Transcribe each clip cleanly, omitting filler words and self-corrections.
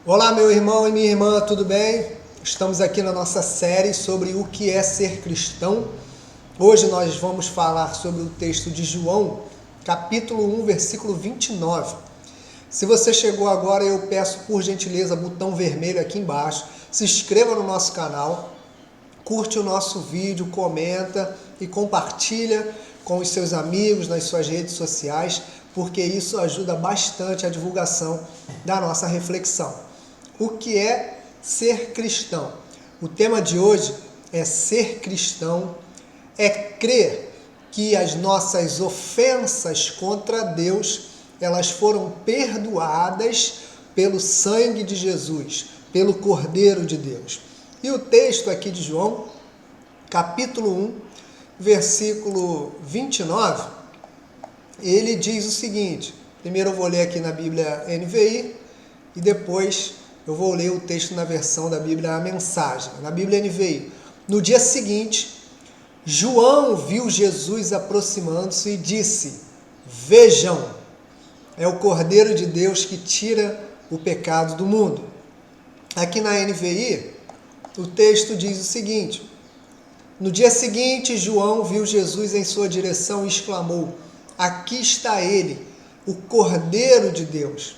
Olá, meu irmão e minha irmã, tudo bem? Estamos aqui na nossa série sobre o que é ser cristão. Hoje nós vamos falar sobre o texto de João, capítulo 1, versículo 29. Se você chegou agora, eu peço por gentileza, botão vermelho aqui embaixo, se inscreva no nosso canal, curte o nosso vídeo, comenta e compartilha com os seus amigos nas suas redes sociais, porque isso ajuda bastante a divulgação da nossa reflexão. O que é ser cristão? O tema de hoje é ser cristão, é crer que as nossas ofensas contra Deus, elas foram perdoadas pelo sangue de Jesus, pelo Cordeiro de Deus. E o texto aqui de João, capítulo 1, versículo 29, ele diz o seguinte. Primeiro eu vou ler aqui na Bíblia NVI e depois eu vou ler o texto na versão da Bíblia A Mensagem. Na Bíblia NVI, no dia seguinte, João viu Jesus aproximando-se e disse: "Vejam, é o Cordeiro de Deus que tira o pecado do mundo." Aqui na NVI, o texto diz o seguinte: no dia seguinte, João viu Jesus em sua direção e exclamou: "Aqui está ele, o Cordeiro de Deus.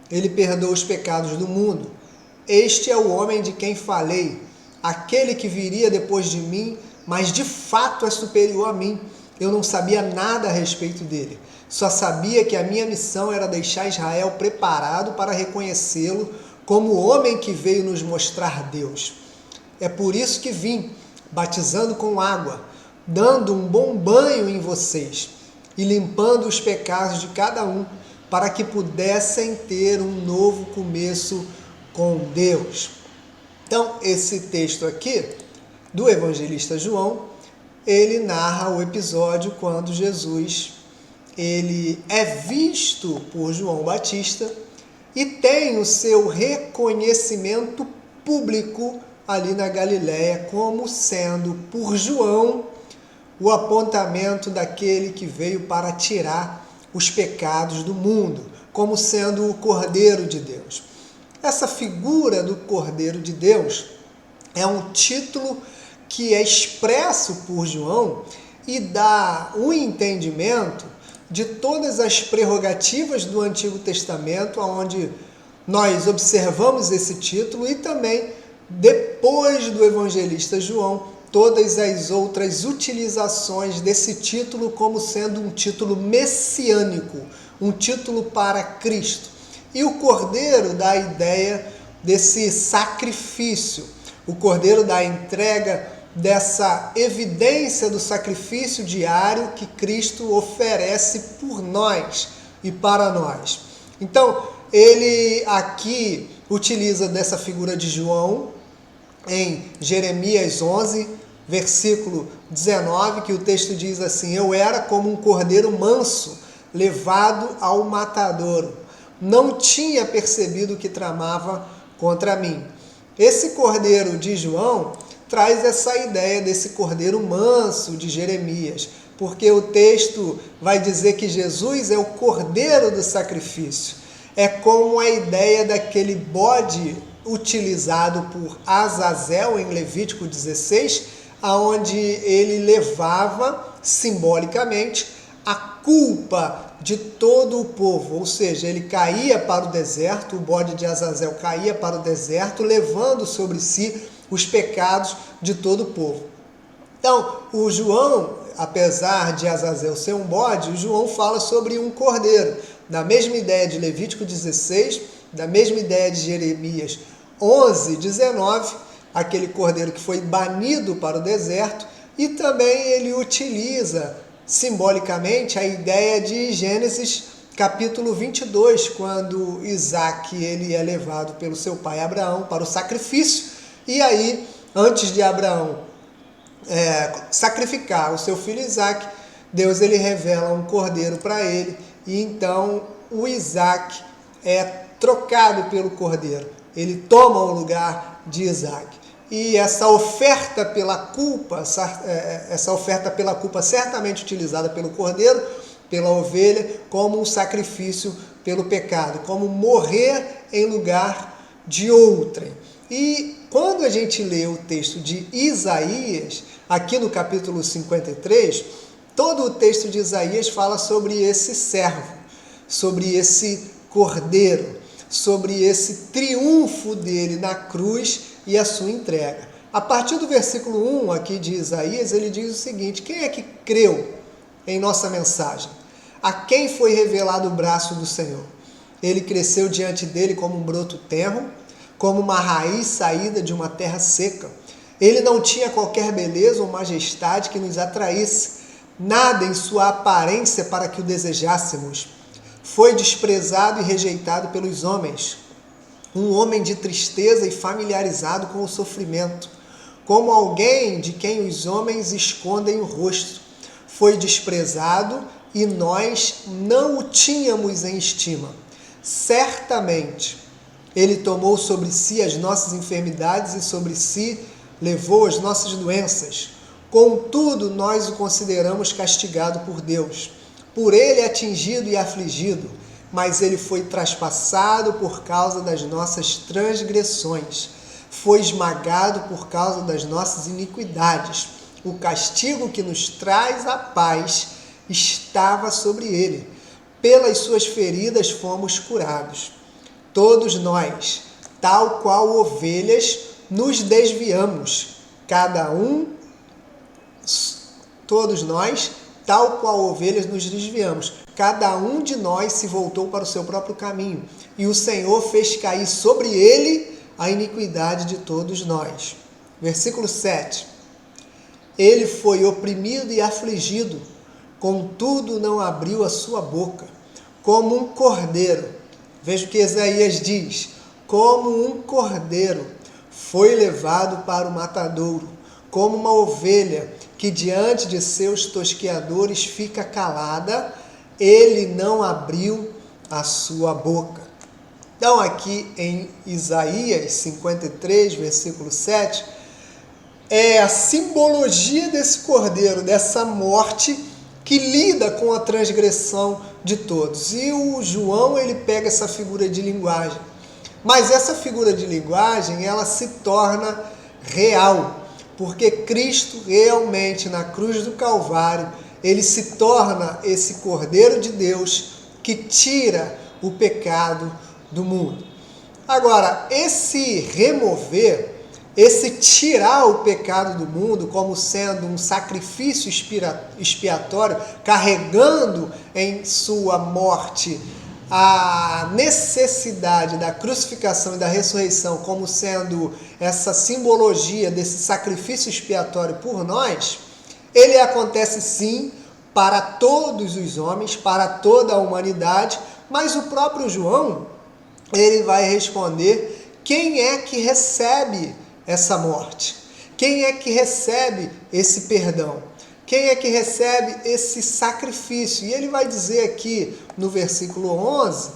Ele perdoa os pecados do mundo. Este é o homem de quem falei, aquele que viria depois de mim, mas de fato é superior a mim. Eu não sabia nada a respeito dele. Só sabia que a minha missão era deixar Israel preparado para reconhecê-lo como o homem que veio nos mostrar Deus. É por isso que vim, batizando com água, dando um bom banho em vocês e limpando os pecados de cada um, para que pudessem ter um novo começo com Deus." Então, esse texto aqui do evangelista João, ele narra o episódio quando Jesus ele é visto por João Batista e tem o seu reconhecimento público ali na Galileia como sendo por João o apontamento daquele que veio para tirar os pecados do mundo, como sendo o Cordeiro de Deus. Essa figura do Cordeiro de Deus é um título que é expresso por João e dá um entendimento de todas as prerrogativas do Antigo Testamento, onde nós observamos esse título, e também, depois do evangelista João, todas as outras utilizações desse título como sendo um título messiânico, um título para Cristo. E o Cordeiro dá a ideia desse sacrifício, o Cordeiro dá a entrega dessa evidência do sacrifício diário que Cristo oferece por nós e para nós. Então, ele aqui utiliza dessa figura de João em Jeremias 11, versículo 19, que o texto diz assim: "Eu era como um cordeiro manso, levado ao matadouro. Não tinha percebido o que tramava contra mim." Esse cordeiro de João traz essa ideia desse cordeiro manso de Jeremias, porque o texto vai dizer que Jesus é o cordeiro do sacrifício. É como a ideia daquele bode utilizado por Azazel em Levítico 16, aonde ele levava simbolicamente a culpa de todo o povo, ou seja, ele caía para o deserto, o bode de Azazel caía para o deserto, levando sobre si os pecados de todo o povo. Então, o João, apesar de Azazel ser um bode, o João fala sobre um cordeiro, da mesma ideia de Levítico 16, da mesma ideia de Jeremias 11, 19, aquele cordeiro que foi banido para o deserto, e também ele utiliza simbolicamente a ideia de Gênesis capítulo 22, quando Isaac ele é levado pelo seu pai Abraão para o sacrifício, e aí, antes de Abraão sacrificar o seu filho Isaac, Deus ele revela um cordeiro para ele, e então o Isaac é trocado pelo cordeiro, ele toma o lugar de Isaac. E essa oferta pela culpa, certamente utilizada pelo cordeiro, pela ovelha, como um sacrifício pelo pecado, como morrer em lugar de outrem. E quando a gente lê o texto de Isaías, aqui no capítulo 53, todo o texto de Isaías fala sobre esse servo, sobre esse cordeiro, sobre esse triunfo dele na cruz e a sua entrega. A partir do versículo 1 aqui de Isaías, ele diz o seguinte: quem é que creu em nossa mensagem? A quem foi revelado o braço do Senhor? Ele cresceu diante dele como um broto tenro, como uma raiz saída de uma terra seca. Ele não tinha qualquer beleza ou majestade que nos atraísse, nada em sua aparência para que o desejássemos. Foi desprezado e rejeitado pelos homens, um homem de tristeza e familiarizado com o sofrimento, como alguém de quem os homens escondem o rosto. Foi desprezado e nós não o tínhamos em estima. Certamente, ele tomou sobre si as nossas enfermidades e sobre si levou as nossas doenças. Contudo, nós o consideramos castigado por Deus, por ele atingido e afligido, mas ele foi traspassado por causa das nossas transgressões, foi esmagado por causa das nossas iniquidades. O castigo que nos traz a paz estava sobre ele. Pelas suas feridas fomos curados. Todos nós, tal qual ovelhas, nos desviamos. Todos nós, tal qual ovelhas, nos desviamos. Cada um de nós se voltou para o seu próprio caminho. E o Senhor fez cair sobre ele a iniquidade de todos nós. Versículo 7. Ele foi oprimido e afligido, contudo não abriu a sua boca. Como um cordeiro, veja o que Isaías diz, como um cordeiro foi levado para o matadouro, como uma ovelha que diante de seus tosqueadores fica calada, ele não abriu a sua boca. Então aqui em Isaías 53, versículo 7, é a simbologia desse cordeiro, dessa morte que lida com a transgressão de todos. E o João, ele pega essa figura de linguagem. Mas essa figura de linguagem, ela se torna real, porque Cristo realmente na cruz do Calvário, ele se torna esse Cordeiro de Deus que tira o pecado do mundo. Agora, esse remover, esse tirar o pecado do mundo como sendo um sacrifício expiatório, carregando em sua morte a necessidade da crucificação e da ressurreição como sendo essa simbologia desse sacrifício expiatório por nós, ele acontece sim para todos os homens, para toda a humanidade, mas o próprio João, ele vai responder quem é que recebe essa morte, quem é que recebe esse perdão, quem é que recebe esse sacrifício. E ele vai dizer aqui no versículo 11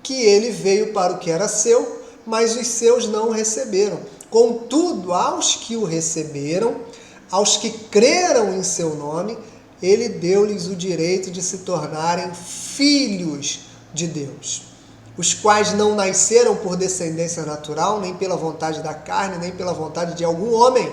que ele veio para o que era seu, mas os seus não o receberam. Contudo, aos que o receberam, aos que creram em seu nome, ele deu-lhes o direito de se tornarem filhos de Deus, os quais não nasceram por descendência natural, nem pela vontade da carne, nem pela vontade de algum homem,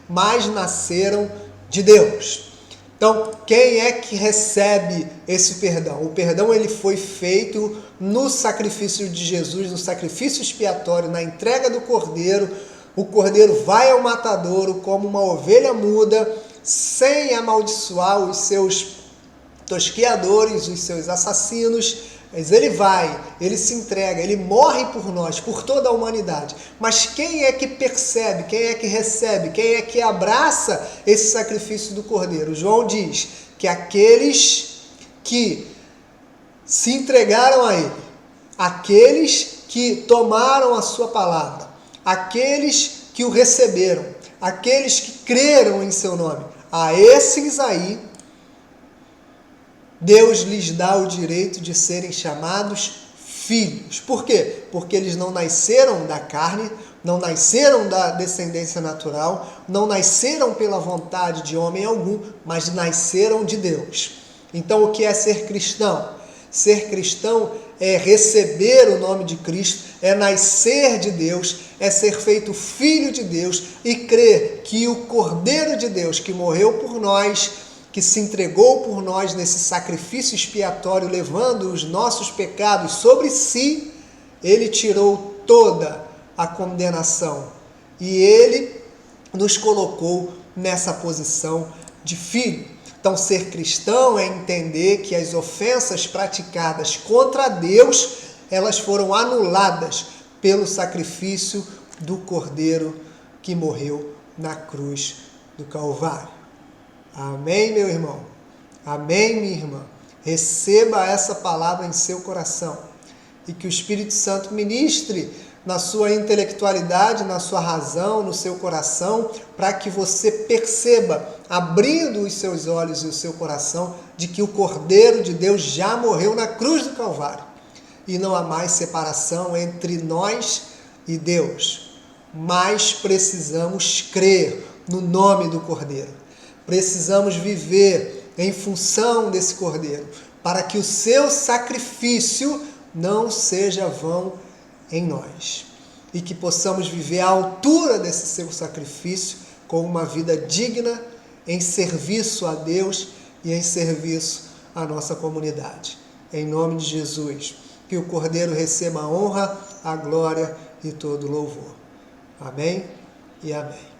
mas nasceram de Deus. Então, quem é que recebe esse perdão? O perdão ele foi feito no sacrifício de Jesus, no sacrifício expiatório, na entrega do Cordeiro. O Cordeiro vai ao matadouro como uma ovelha muda, sem amaldiçoar os seus tosqueadores, os seus assassinos. Mas ele vai, ele se entrega, ele morre por nós, por toda a humanidade. Mas quem é que percebe, quem é que recebe, quem é que abraça esse sacrifício do Cordeiro? João diz que aqueles que se entregaram a ele, aqueles que tomaram a sua palavra, aqueles que o receberam, aqueles que creram em seu nome, a esses aí, Deus lhes dá o direito de serem chamados filhos. Por quê? Porque eles não nasceram da carne, não nasceram da descendência natural, não nasceram pela vontade de homem algum, mas nasceram de Deus. Então, o que é ser cristão? Ser cristão é receber o nome de Cristo, é nascer de Deus, é ser feito filho de Deus e crer que o Cordeiro de Deus que morreu por nós, que se entregou por nós nesse sacrifício expiatório, levando os nossos pecados sobre si, ele tirou toda a condenação e ele nos colocou nessa posição de filho. Então, ser cristão é entender que as ofensas praticadas contra Deus, elas foram anuladas pelo sacrifício do Cordeiro que morreu na cruz do Calvário. Amém, meu irmão? Amém, minha irmã? Receba essa palavra em seu coração e que o Espírito Santo ministre na sua intelectualidade, na sua razão, no seu coração, para que você perceba, abrindo os seus olhos e o seu coração, de que o Cordeiro de Deus já morreu na cruz do Calvário. E não há mais separação entre nós e Deus. Mas precisamos crer no nome do Cordeiro. Precisamos viver em função desse Cordeiro, para que o seu sacrifício não seja vão em nós. E que possamos viver à altura desse seu sacrifício com uma vida digna em serviço a Deus e em serviço à nossa comunidade. Em nome de Jesus, que o Cordeiro receba a honra, a glória e todo o louvor. Amém e amém.